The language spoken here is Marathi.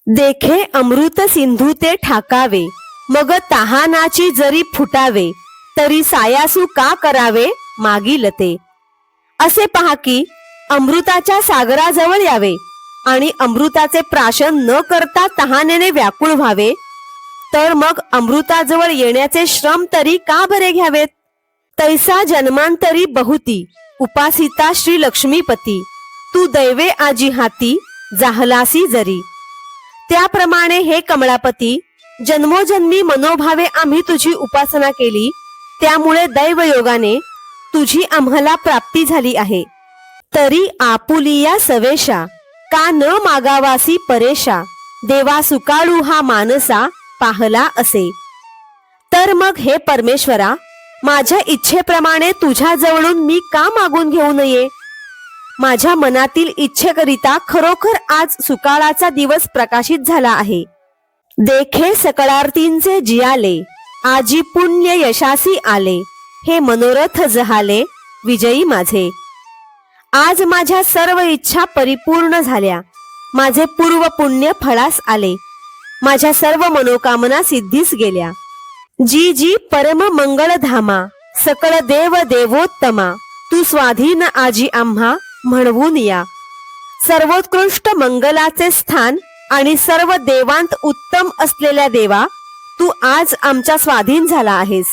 देखे अमृत सिंधू ते ठाकावे, मग तहानाची जरी फुटावे, तरी सायासू का करावे मागील ते. असे पहा की अमृताच्या सागराजवळ यावे आणि अमृताचे प्राशन न करता तहानेने व्याकुळ व्हावे, तर मग अमृताजवळ येण्याचे श्रम तरी का बरे घ्यावेत. तैसा जन्मांतरी बहुती उपासिता श्री लक्ष्मीपती, तू दैवे आजी हाती जाहलासी जरी. त्याप्रमाणे हे कमळापती, जन्मोजन्मी मनोभावे आम्ही तुझी उपासना केली, त्यामुळे दैवयोगाने तुझी आम्हाला प्राप्ती झाली आहे. तरी आपुलिया सवेशा का न मागावासी परेशा, देवा सुकाळू हा मानसा पाहला असे. तर मग हे परमेश्वरा, माझ्या इच्छेप्रमाणे तुझ्या जवळून मी का मागून घेऊ नये. माझ्या मनातील इच्छेकरिता खरोखर आज सुकाळाचा दिवस प्रकाशित झाला आहे. देखे सकळार्थींचे जियाले, आजी पुण्य यशासी आले, हे मनोरथ जहाले विजयी माझे. आज माझ्या सर्व इच्छा परिपूर्ण झाल्या, माझे पूर्व पुण्य फळास आले, माझ्या सर्व मनोकामना सिद्धीस गेल्या. जी जी परम मंगळ धामा, सकळ देव देवोत्तमा, तू स्वाधीन आजी आम्हा म्हणवून या. सर्वोत्कृष्ट मंगलाचे स्थान आणि सर्व देवांत उत्तम असलेल्या देवा, तू आज आमच्या स्वाधीन झाला आहेस.